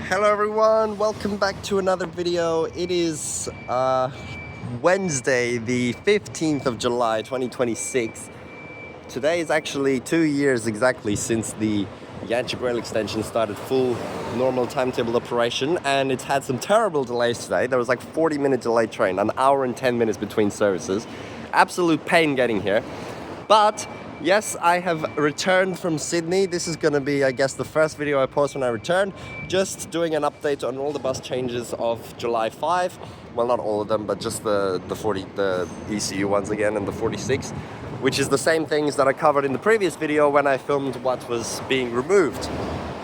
Hello everyone, welcome back to another video. It is Wednesday the 15th of July 2026. Today is actually 2 years exactly since the Yanchep rail extension started full normal timetable operation, and it's had some terrible delays today. There was like 40-minute delayed train, an hour and 10 minutes between services. Absolute pain getting here. But yes, I have returned from Sydney. This is going to be, I guess, the first video I post when I return. Just doing an update on all the bus changes of July 5. Well, not all of them, but just the ECU ones again, and the 46, which is the same things that I covered in the previous video when I filmed what was being removed.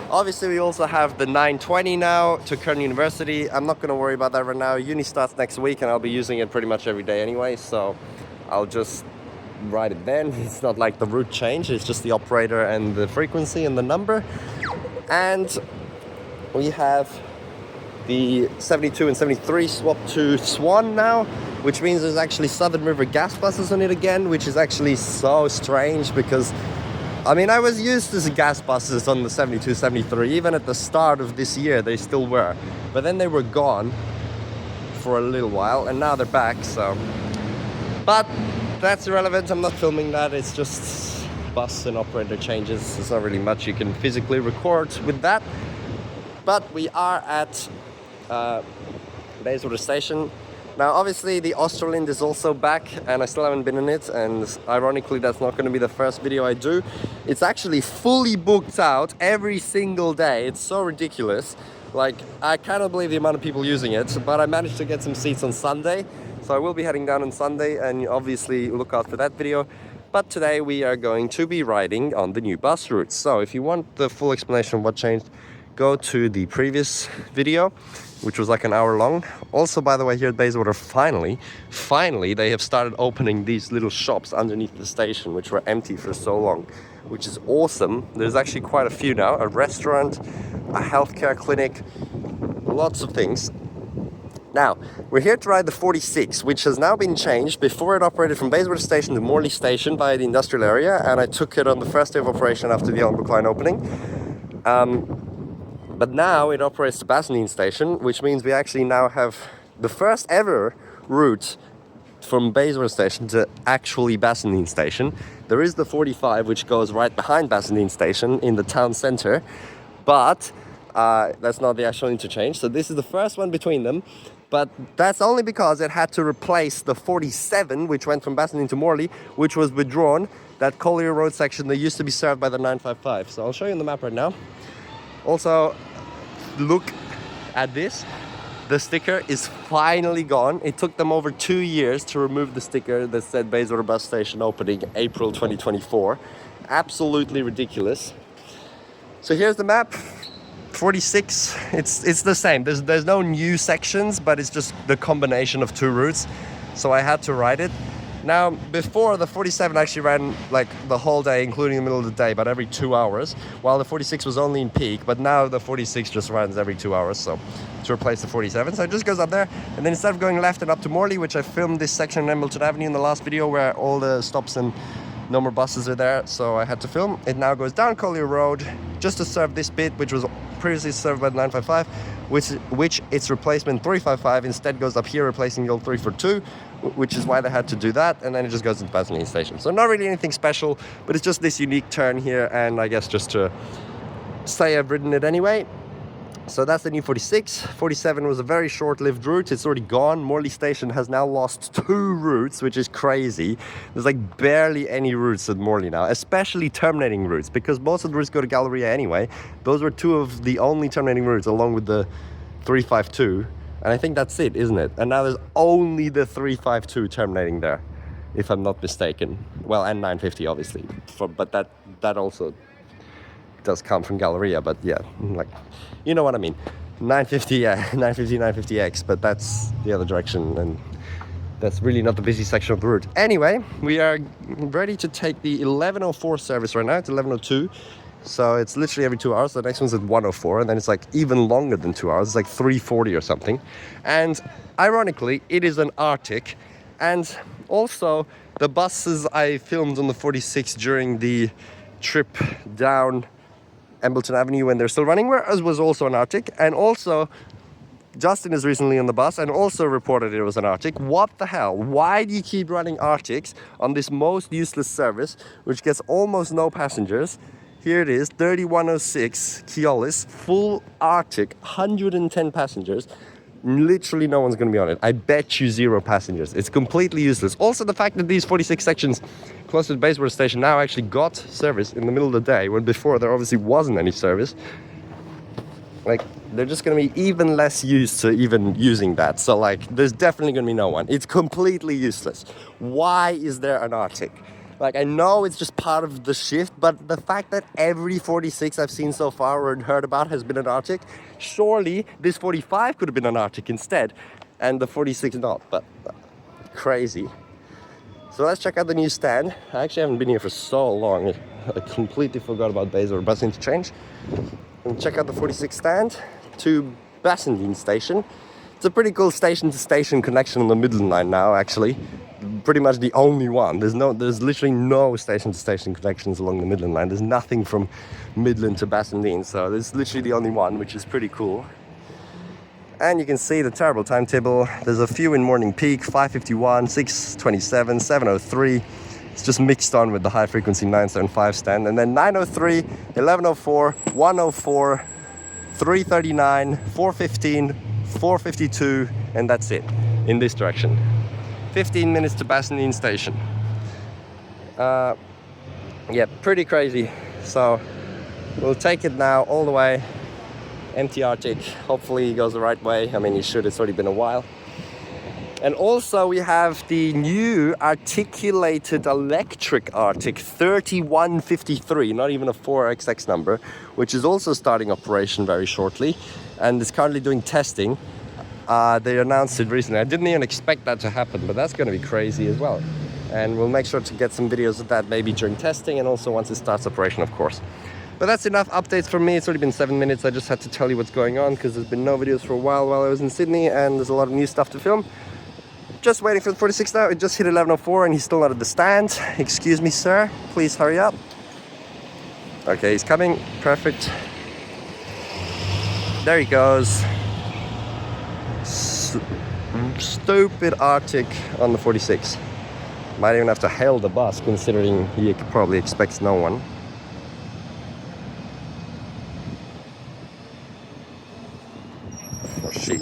Obviously, we also have the 920 now to Curtin University. I'm not going to worry about that right now. Uni starts next week, and I'll be using it pretty much every day anyway, so I'll just write it then. It's not like the route change, it's just the operator and the frequency and the number. And we have the 72 and 73 swap to Swan now, which means there's actually Southern River gas buses on it again, which is actually so strange because I mean, I was used to gas buses on the 72, 73. Even at the start of this year they still were, but then they were gone for a little while and now they're back. So but that's irrelevant, I'm not filming that, it's just bus and operator changes. There's not really much you can physically record with that. But we are at Bayswater station. Now obviously the Australind is also back and I still haven't been in it, and ironically that's not going to be the first video I do. It's actually fully booked out every single day. It's so ridiculous. Like, I cannot believe the amount of people using it, but I managed to get some seats on Sunday. So I will be heading down on Sunday, and obviously look out for that video. But today we are going to be riding on the new bus routes. So if you want the full explanation of what changed, go to the previous video, which was like an hour long. Also, by the way, here at Bayswater, finally, they have started opening these little shops underneath the station, which were empty for so long, which is awesome. There's actually quite a few now. A restaurant, a healthcare clinic, lots of things. Now, we're here to ride the 46, which has now been changed. Before it operated from Bayswater Station to Morley Station via the industrial area, and I took it on the first day of operation after the Ellenbrook line opening. But now it operates to Bassendean Station, which means we actually now have the first ever route from Bayswater Station to actually Bassendean Station. There is the 45, which goes right behind Bassendean Station in the town centre, but that's not the actual interchange. So this is the first one between them. But that's only because it had to replace the 47, which went from Bassendean to Morley, which was withdrawn. That Collier Road section that used to be served by the 955. So I'll show you on the map right now. Also, look at this. The sticker is finally gone. It took them over 2 years to remove the sticker that said Bayswater Bus Station opening April 2024. Absolutely ridiculous. So here's the map. 46, it's the same. There's no new sections, but it's just the combination of two routes. So I had to ride it. Now, before, the 47 actually ran like the whole day, including the middle of the day, but every 2 hours, while the 46 was only in peak. But now the 46 just runs every 2 hours, so to replace the 47. So it just goes up there, and then instead of going left and up to Morley, which I filmed this section on Embleton Avenue in the last video where all the stops and no more buses are there, so I had to film. It now goes down Collier Road just to serve this bit, which was previously served by the 955, which its replacement 355 instead goes up here, replacing the old 342, which is why they had to do that, and then it just goes into Bassendean Station. So not really anything special, but it's just this unique turn here, and I guess just to say I've ridden it anyway. So that's the new 46. 47 was a very short-lived route. It's already gone. Morley Station has now lost 2 routes, which is crazy. There's like barely any routes at Morley now, especially terminating routes, because most of the routes go to Galleria anyway. Those were 2 of the only terminating routes, along with the 352. And I think that's it, isn't it? And now there's only the 352 terminating there, if I'm not mistaken. Well, and 950, obviously. But that also does come from Galleria, but yeah, like, you know what I mean. 950, yeah, 950, 950X, but that's the other direction, and that's really not the busy section of the route. Anyway, we are ready to take the 11:04 service right now. It's 11:02, so it's literally every 2 hours. The next one's at 1:04, and then it's like even longer than 2 hours. It's like 3:40 or something. And ironically, it is an Arctic, and also the buses I filmed on the 46 during the trip down Embleton Avenue when they're still running, whereas was also an Arctic. And also, Justin is recently on the bus and also reported it was an Arctic. What the hell? Why do you keep running Arctics on this most useless service, which gets almost no passengers? Here it is, 3106 Keolis, full Arctic, 110 passengers. Literally no one's going to be on it. I bet you 0 passengers. It's completely useless. Also, the fact that these 46 sections close to the Bayswater station now actually got service in the middle of the day, when before there obviously wasn't any service. Like, they're just going to be even less used to even using that. So, like, there's definitely going to be no one. It's completely useless. Why is there an Arctic? Like, I know it's just part of the shift, but the fact that every 46 I've seen so far or heard about has been an Arctic, surely this 45 could have been an Arctic instead, and the 46 not, but crazy. So let's check out the new stand. I actually haven't been here for so long. I completely forgot about Bayswater bus interchange. And check out the 46 stand to Bassendean station. It's a pretty cool station-to-station connection on the Midland line now, actually. Pretty much the only one. There's literally no station-to-station connections along the Midland line. There's nothing from Midland to Bassendean, so this is literally the only one, which is pretty cool. And you can see the terrible timetable. There's a few in morning peak, 5:51, 6:27, 7:03. It's just mixed on with the high frequency 975 stand. And then 9:03, 11:04, 1:04, 3:39, 4:15, 4:52, and that's it in this direction. 15 minutes to Bassendean station. Yeah, pretty crazy. So we'll take it now all the way. Empty Arctic. Hopefully he goes the right way. I mean, he should. It's already been a while. And also we have the new articulated electric Arctic 3153, not even a 4XX number, which is also starting operation very shortly and is currently doing testing. They announced it recently. I didn't even expect that to happen, but that's going to be crazy as well. And we'll make sure to get some videos of that maybe during testing and also once it starts operation, of course. But that's enough updates from me. It's already been 7 minutes. I just had to tell you what's going on because there's been no videos for a while I was in Sydney and there's a lot of new stuff to film. Just waiting for the 46 now. It just hit 11:04 and he's still not at the stand. Excuse me, sir. Please hurry up. Okay, he's coming. Perfect. There he goes. Stupid Arctic on the 46. Might even have to hail the bus considering he probably expects no one. Or she.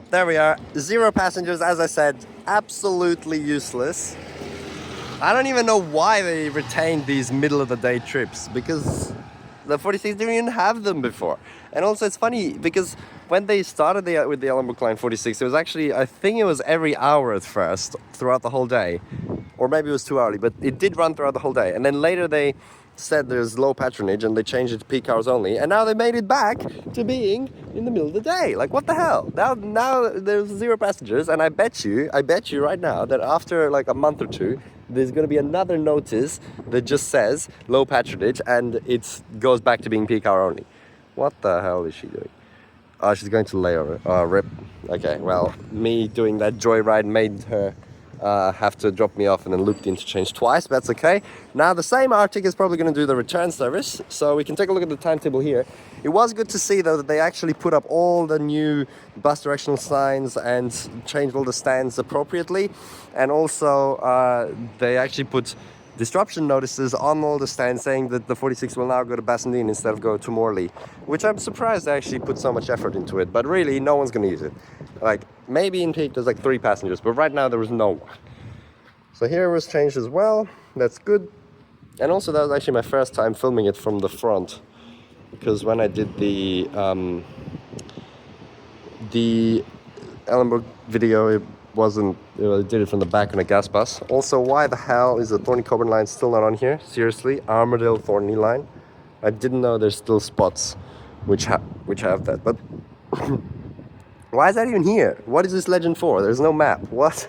there we are. 0 passengers, as I said, absolutely useless. I don't even know why they retained these middle of the day trips, because the 46 didn't even have them before. And also it's funny because when they started with the Ellenbrook Line 46, it was actually, I think it was every hour at first throughout the whole day, or maybe it was too early, but it did run throughout the whole day. And then later they said there's low patronage and they changed it to peak hours only, and now they made it back to being in the middle of the day. Like, what the hell? Now there's 0 passengers, and I bet you right now that after like a month or two there's going to be another notice that just says low patronage and it goes back to being peak hour only. What the hell is she doing? Oh, she's going to layover. Oh, rip. Okay, well, me doing that joyride made her have to drop me off and then loop the interchange twice, but that's okay. Now the same Arctic is probably going to do the return service, so we can take a look at the timetable here. It was good to see though that they actually put up all the new bus directional signs and changed all the stands appropriately, and also they actually put disruption notices on all the stands saying that the 46 will now go to Bassendean instead of go to Morley, which I'm surprised they actually put so much effort into it, but really no one's going to use it. Like, maybe in peak there's like 3 passengers, but right now there was no one. So here was changed as well. That's good. And also that was actually my first time filming it from the front, because when I did the Ellenbrook video, it did it from the back on a gas bus. Also, why the hell is the Thorny Coburn line still not on here? Seriously, Armadale Thorny line. I didn't know there's still spots which have that, but why is that even here? What is this legend for? There's no map. What?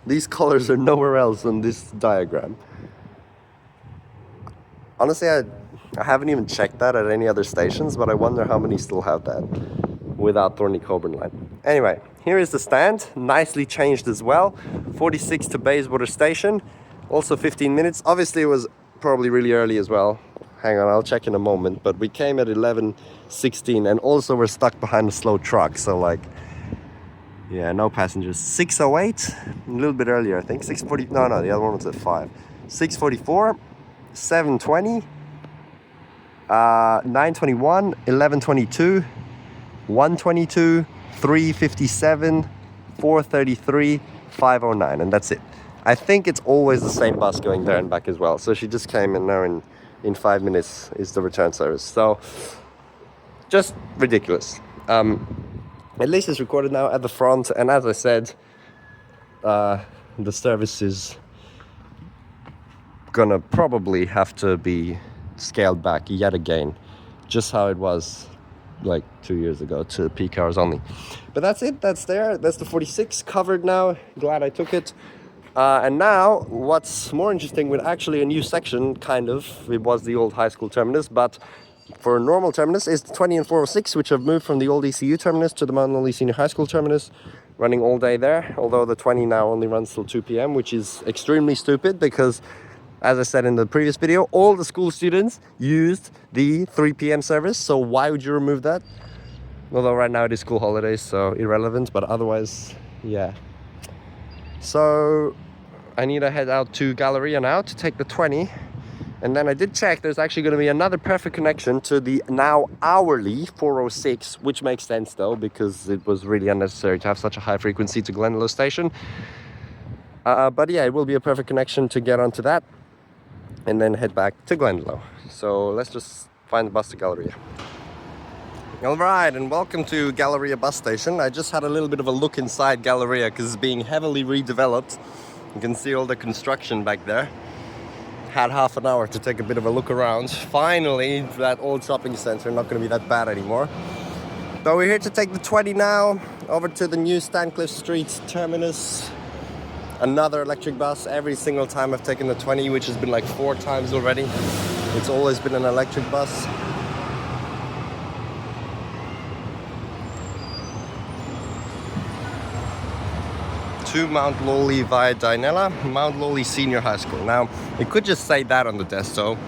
These colors are nowhere else on this diagram. Honestly, I haven't even checked that at any other stations, but I wonder how many still have that without Thorny Coburn line. Anyway, here is the stand, nicely changed as well. 46 to Bayswater station, also 15 minutes. Obviously it was probably really early as well. Hang on, I'll check in a moment, but we came at 11:16 and also we're stuck behind a slow truck, so like, yeah, no passengers. 6:08, a little bit earlier I think, 6:40, no, the other one was at 5. 6:44, 7:20, 9:21, 11:22, 1:22, 3:57, 4:33, 5:09, and that's it. I think it's always the same bus going there and back as well. So she just came, and now in 5 minutes is the return service. So just ridiculous. At least it's recorded now at the front, and as I said, the service is gonna probably have to be scaled back yet again, just how it was like 2 years ago to peak hours only. But that's it, that's the 46 covered now. Glad I took it. And now what's more interesting, with actually a new section, kind of, it was the old high school terminus, but for a normal terminus is the 20 and 406, which have moved from the old ECU terminus to the Mount Lawley Senior High School terminus, running all day there, although the 20 now only runs till 2 p.m, which is extremely stupid because, as I said in the previous video, all the school students used the 3 p.m. service, so why would you remove that? Although right now it is school holidays, so irrelevant, but otherwise, yeah. So I need to head out to Galleria now to take the 20, and then I did check, there's actually going to be another perfect connection to the now hourly 406, which makes sense though, because it was really unnecessary to have such a high frequency to Glendalough station. But yeah, it will be a perfect connection to get onto that and then head back to Glendalough. So let's just find the bus to Galleria. Alright, and welcome to Galleria bus station. I just had a little bit of a look inside Galleria because it's being heavily redeveloped. You can see all the construction back there. Had half an hour to take a bit of a look around. Finally, that old shopping centre, not going to be that bad anymore. So we're here to take the 20 now, over to the new Stancliffe Street Terminus. Another electric bus. Every single time I've taken the 20, which has been like 4 times already, it's always been an electric bus. To Mount Lawley via Dinella, Mount Lawley Senior High School. Now, it could just say that on the desto.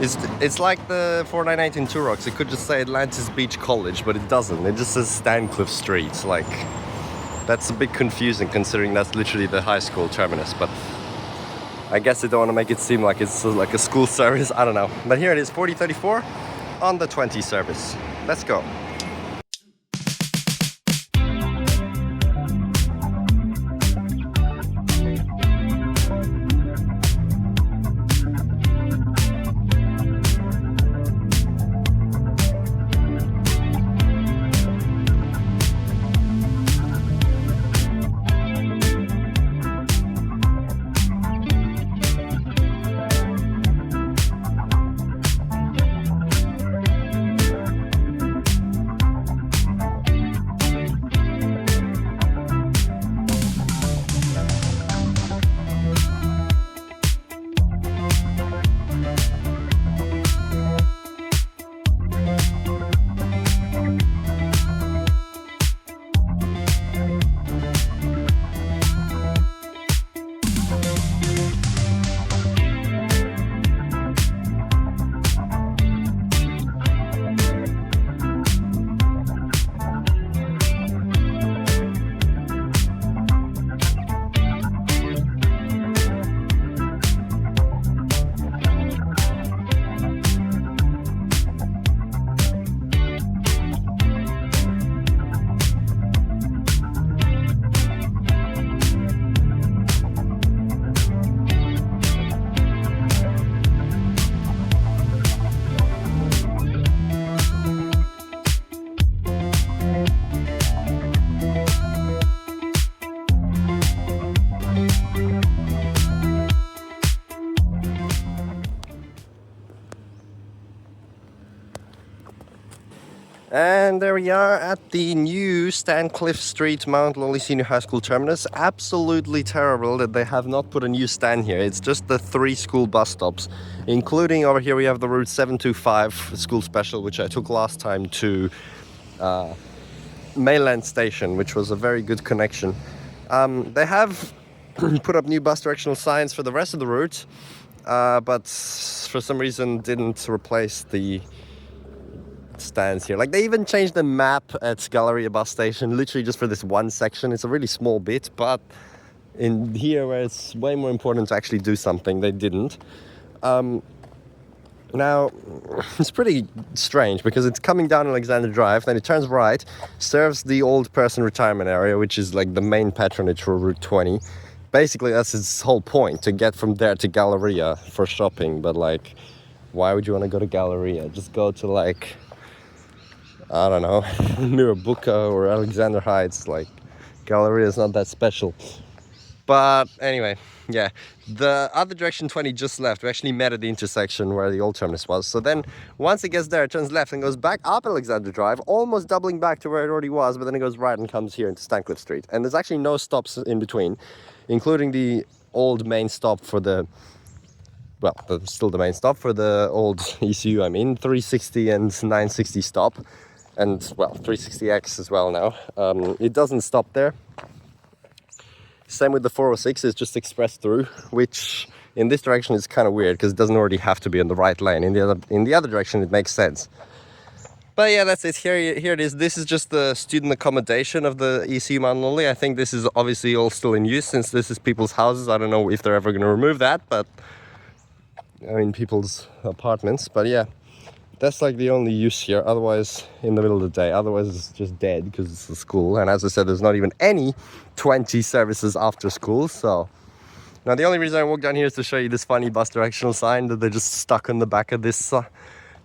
It's like the 498 in Turox. It could just say Atlantis Beach College, but it doesn't. It just says Stancliffe Street. Like, that's a bit confusing considering that's literally the high school terminus, but I guess they don't want to make it seem like it's like a school service. I don't know. But here it is, 4034 on the 20 service. Let's go. And there we are at the new Stancliffe Street Mount Lawley Senior High School terminus. Absolutely terrible that they have not put a new stand here. It's just the 3 school bus stops, including over here we have the route 725 school special, which I took last time to Mainland Station, which was a very good connection. They have put up new bus directional signs for the rest of the route, but for some reason didn't replace the stands here. Like, they even changed the map at Galleria bus station literally just for this one section. It's a really small bit, but in here where it's way more important to actually do something, they didn't. Now it's pretty strange because it's coming down Alexander Drive, then it turns right, serves the old person retirement area, which is like the main patronage for Route 20. Basically that's its whole point, to get from there to Galleria for shopping. But like, why would you want to go to Galleria? Just go to, like, I don't know, Mirabuka or Alexander Heights. Like, Galleria is not that special. But anyway, yeah, the other direction 20 just left. We actually met at the intersection where the old terminus was. So then once it gets there, it turns left and goes back up Alexander Drive, almost doubling back to where it already was, but then it goes right and comes here into Stancliffe Street. And there's actually no stops in between, including the old main stop for the, well, still the main stop for the old ECU, 360 and 960 stop. And, well, 360X as well now. It doesn't stop there. Same with the 406, it's just express through, which in this direction is kind of weird because it doesn't already have to be in the right lane. In the other direction, it makes sense. But yeah, that's it. Here it is. This is just the student accommodation of the ECU Mount Lawley. I think this is obviously all still in use since this is people's houses. I don't know if they're ever going to remove that, but people's apartments. But yeah. That's like the only use here, otherwise in the middle of the day, otherwise it's just dead because it's a school. And as I said, there's not even any 20 services after school. So now the only reason I walked down here is to show you this funny bus directional sign that they just stuck on the back of this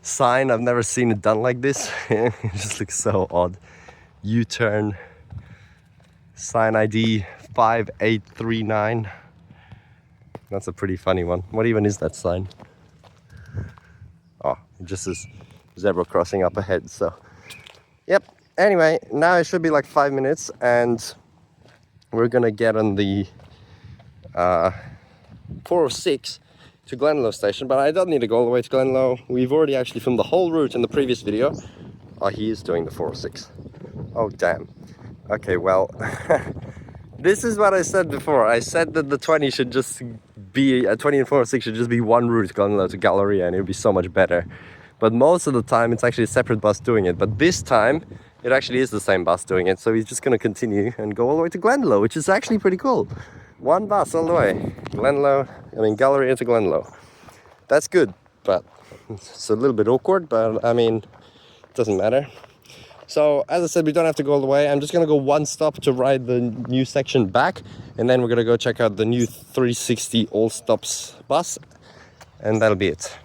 sign. I've never seen it done like this. It just looks so odd. U-turn, sign ID 5839. That's a pretty funny one. What even is that sign? Oh, it just says zebra crossing up ahead. So yep, anyway, now it should be like 5 minutes and we're gonna get on the 406 to Glenlow station, but I don't need to go all the way to Glenlow. We've already actually filmed the whole route in the previous video. Oh, he is doing the 406. Oh damn. Okay, well this is what I said before. I said that the 20 should just be, 20 and 406 should just be one route Glenlow to Galleria and it would be so much better. But most of the time it's actually a separate bus doing it. But this time it actually is the same bus doing it. So he's just going to continue and go all the way to Glenlow, which is actually pretty cool. One bus all the way. Galleria to Glenlow. That's good, but it's a little bit awkward, but it doesn't matter. So, as I said, we don't have to go all the way. I'm just going to go one stop to ride the new section back. And then we're going to go check out the new 360 all stops bus. And that'll be it.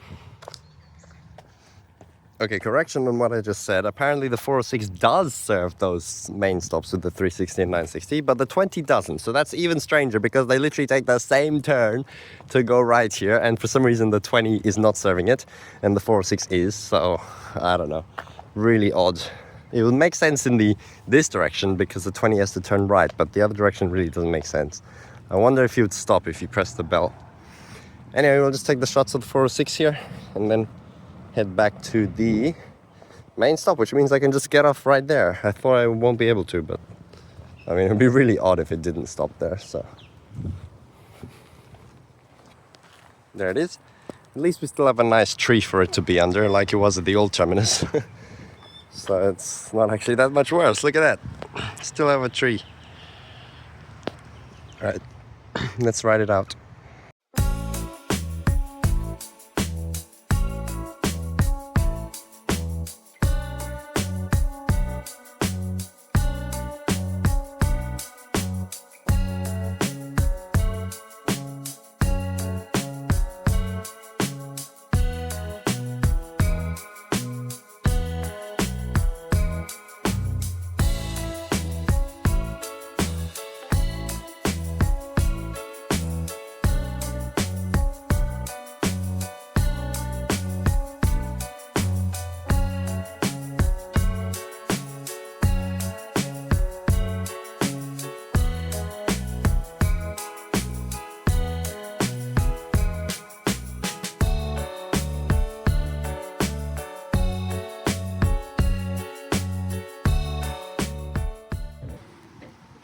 Okay, correction on what I just said. Apparently the 406 does serve those main stops with the 360 and 960, but the 20 doesn't. So that's even stranger because they literally take the same turn to go right here. And for some reason the 20 is not serving it and the 406 is. So, I don't know. Really odd. It would make sense in this direction because the 20 has to turn right, but the other direction really doesn't make sense. I wonder if you would stop if you press the bell. Anyway, we'll just take the shots of the 406 here and then head back to the main stop, which means I can just get off right there. I thought I won't be able to, but it would be really odd if it didn't stop there, so. There it is. At least we still have a nice tree for it to be under, like it was at the old terminus. So it's not actually that much worse. Look at that. Still have a tree. All right, let's ride it out.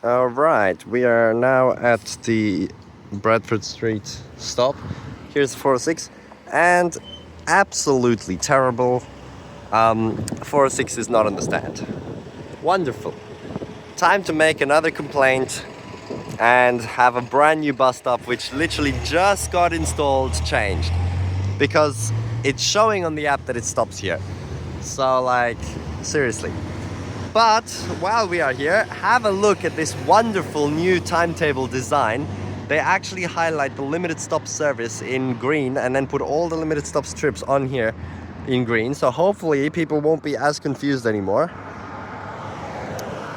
All right, we are now at the Bradford Street stop. Here's 406, and absolutely terrible. 406 is not on the stand. Wonderful. Time to make another complaint and have a brand new bus stop, which literally just got installed, changed, because it's showing on the app that it stops here. So, like, seriously. But while we are here, have a look at this wonderful new timetable design. They actually highlight the limited stop service in green and then put all the limited stop trips on here in green. So hopefully people won't be as confused anymore.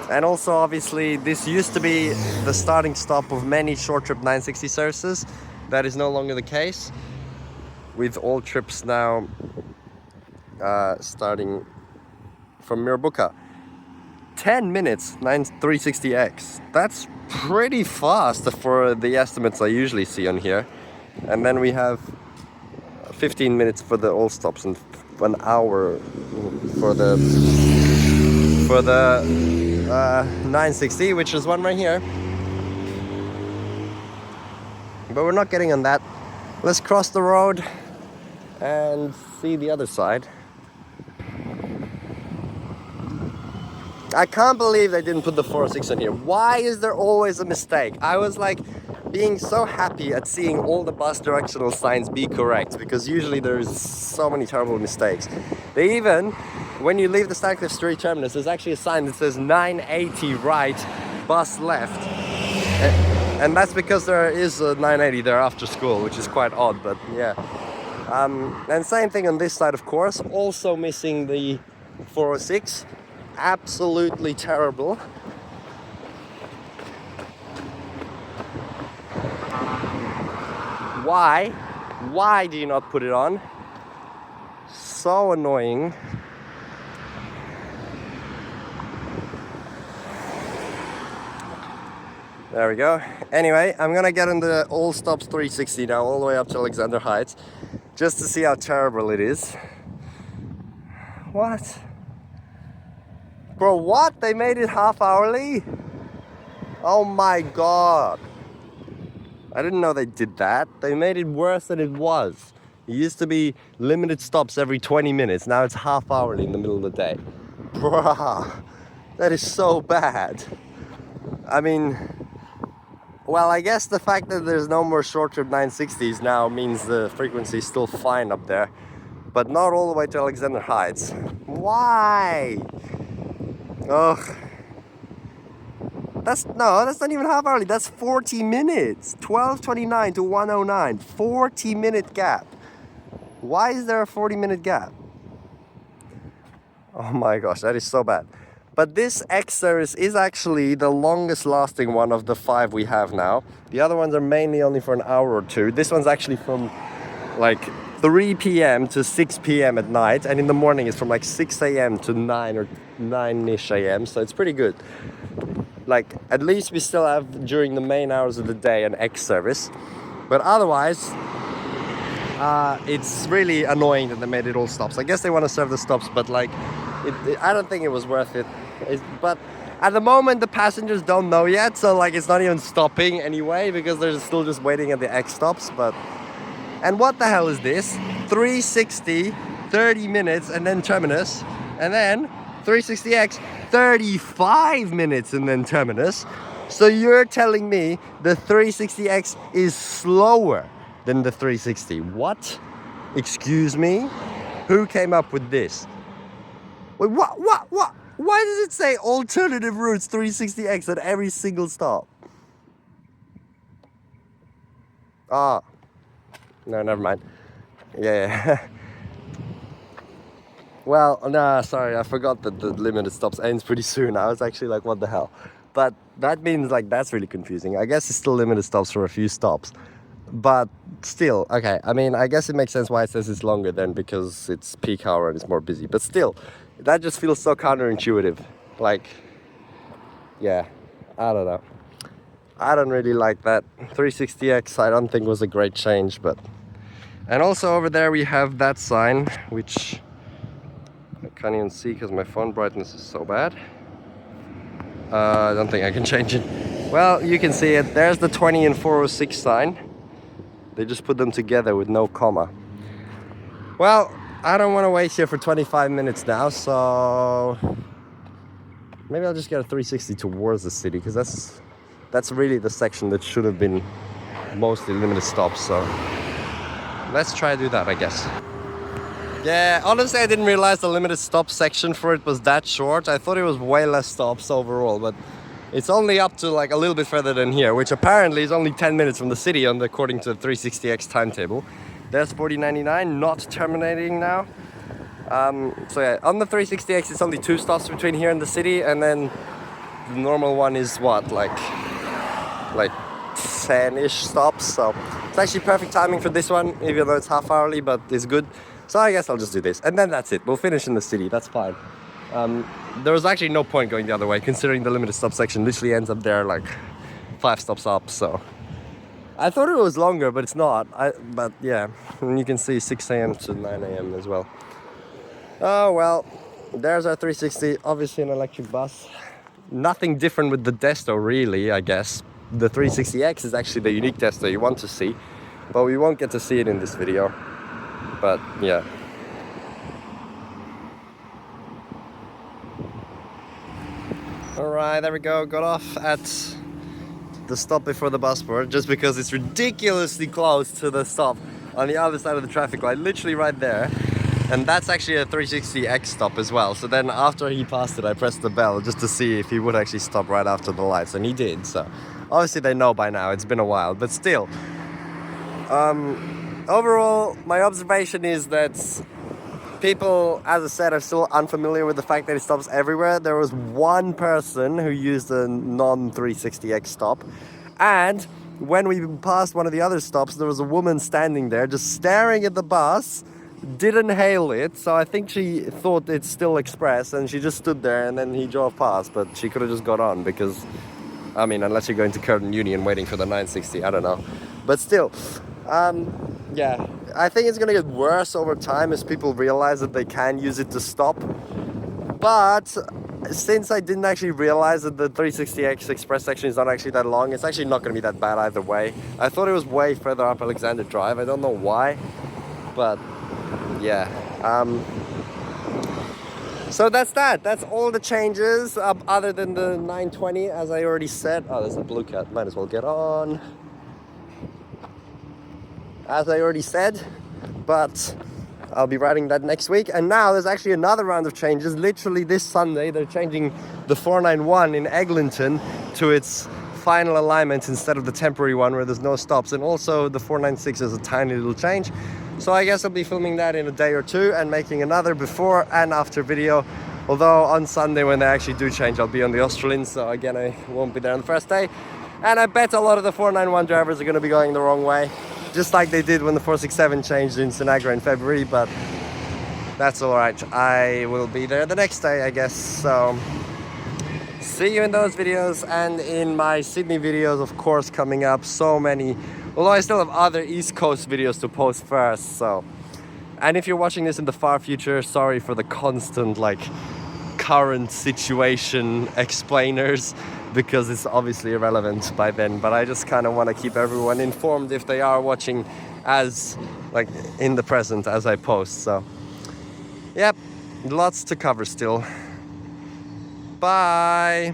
And also, obviously, this used to be the starting stop of many short trip 960 services. That is no longer the case, with all trips now starting from Mirrabooka. 10 minutes, 360X. That's pretty fast for the estimates I usually see on here. And then we have 15 minutes for the all stops and 1 hour for the 960, which is one right here. But we're not getting on that. Let's cross the road and see the other side. I can't believe they didn't put the 406 on here. Why is there always a mistake? I was like being so happy at seeing all the bus directional signs be correct, because usually there's so many terrible mistakes. They even, when you leave the Stancliffe Street terminus, there's actually a sign that says 980 right, bus left. And that's because there is a 980 there after school, which is quite odd, but yeah. And same thing on this side, of course. Also missing the 406. Absolutely terrible. Why do you not put it on? So annoying. There we go. Anyway, I'm gonna get on the all stops 360 now, all the way up to Alexander Heights, just to see how terrible it is. What? Bro, what? They made it half hourly? Oh my god. I didn't know they did that. They made it worse than it was. It used to be limited stops every 20 minutes. Now it's half hourly in the middle of the day. Bruh, that is so bad. I mean, well, I guess the fact that there's no more short trip 960s now means the frequency is still fine up there, but not all the way to Alexander Heights. Why? Ugh. That's not even half hourly. That's 40 minutes. 12:29 to 1:09. 40-minute gap. Why is there a 40-minute gap? Oh my gosh, that is so bad. But this X service is actually the longest lasting one of the 5 we have now. The other ones are mainly only for an hour or two. This one's actually from like 3 p.m. to 6 p.m. at night, and in the morning it's from like 6 a.m. to 9 or 9-ish a.m. So it's pretty good. Like, at least we still have during the main hours of the day an X service, but otherwise it's really annoying that they made it all stops. I guess they want to serve the stops, but like I don't think it was worth it. But at the moment the passengers don't know yet, so like it's not even stopping anyway, because they're still just waiting at the X stops. But and what the hell is this? 360, 30 minutes and then Terminus, and then 360X, 35 minutes and then Terminus. So you're telling me the 360X is slower than the 360? What? Excuse me? Who came up with this? Wait, what? Why does it say alternative routes 360X at every single stop? Ah. No, never mind. Yeah. Well, nah, sorry, I forgot that the limited stops ends pretty soon. I was actually like, what the hell? But that means like that's really confusing. I guess it's still limited stops for a few stops. But still, okay, I mean, I guess it makes sense why it says it's longer then, because it's peak hour and it's more busy. But still, that just feels so counterintuitive. Like, yeah, I don't know. I don't really like that. 360X, I don't think was a great change, but... And also over there we have that sign, which I can't even see because my phone brightness is so bad. I don't think I can change it. Well, you can see it. There's the 20 and 406 sign. They just put them together with no comma. Well, I don't want to wait here for 25 minutes now, so maybe I'll just get a 360 towards the city, because that's really the section that should have been mostly limited stops. So let's try to do that, I guess. Yeah, honestly, I didn't realize the limited stop section for it was that short. I thought it was way less stops overall, but it's only up to like a little bit further than here, which apparently is only 10 minutes from the city according to the 360X timetable. There's 4099, not terminating now. So yeah, on the 360X, it's only 2 stops between here and the city, and then the normal one is what, like 10-ish stops. So it's actually perfect timing for this one, even though it's half hourly, but it's good. So I guess I'll just do this, and then that's it. We'll finish in the city, that's fine. There was actually no point going the other way, considering the limited stop section literally ends up there like 5 stops up, so. I thought it was longer, but it's not. But yeah, and you can see 6 a.m. to 9 a.m. as well. Oh well, there's our 360, obviously an electric bus. Nothing different with the Desto really, I guess. The 360X is actually the unique Desto you want to see, but we won't get to see it in this video. But yeah. Alright, there we go, got off at the stop before the bus port, just because it's ridiculously close to the stop on the other side of the traffic light, literally right there. And that's actually a 360X stop as well. So then after he passed it, I pressed the bell just to see if he would actually stop right after the lights, and he did. So obviously they know by now, it's been a while, but still. Overall, my observation is that people, as I said, are still unfamiliar with the fact that it stops everywhere. There was one person who used a non-360X stop, and when we passed one of the other stops, there was a woman standing there just staring at the bus, didn't hail it, so I think she thought it's still express, and she just stood there, and then he drove past, but she could have just got on, because, I mean, unless you're going to Curtin Union waiting for the 960, I don't know. But still, yeah, I think it's gonna get worse over time as people realize that they can use it to stop. But since I didn't actually realize that the 360X express section is not actually that long, it's actually not gonna be that bad either way. I thought it was way further up Alexander Drive, I don't know why, but yeah. So that's that. That's all the changes, other than the 920, as I already said. Oh, there's a blue cat, might as well get on. As I already said, but I'll be riding that next week. And now there's actually another round of changes. Literally this Sunday, they're changing the 491 in Eglinton to its final alignment instead of the temporary one where there's no stops. And also the 496 is a tiny little change. So I guess I'll be filming that in a day or two and making another before and after video. Although on Sunday when they actually do change, I'll be on the Australian. So again, I won't be there on the first day. And I bet a lot of the 491 drivers are going to be going the wrong way, just like they did when the 467 changed in Sinagra in February, but that's all right. I will be there the next day, I guess. So see you in those videos, and in my Sydney videos, of course, coming up. So many, although I still have other East Coast videos to post first. So, and if you're watching this in the far future, sorry for the constant like current situation explainers, because it's obviously irrelevant by then, but I just kind of want to keep everyone informed if they are watching as like in the present as I post. So yep, lots to cover still. Bye.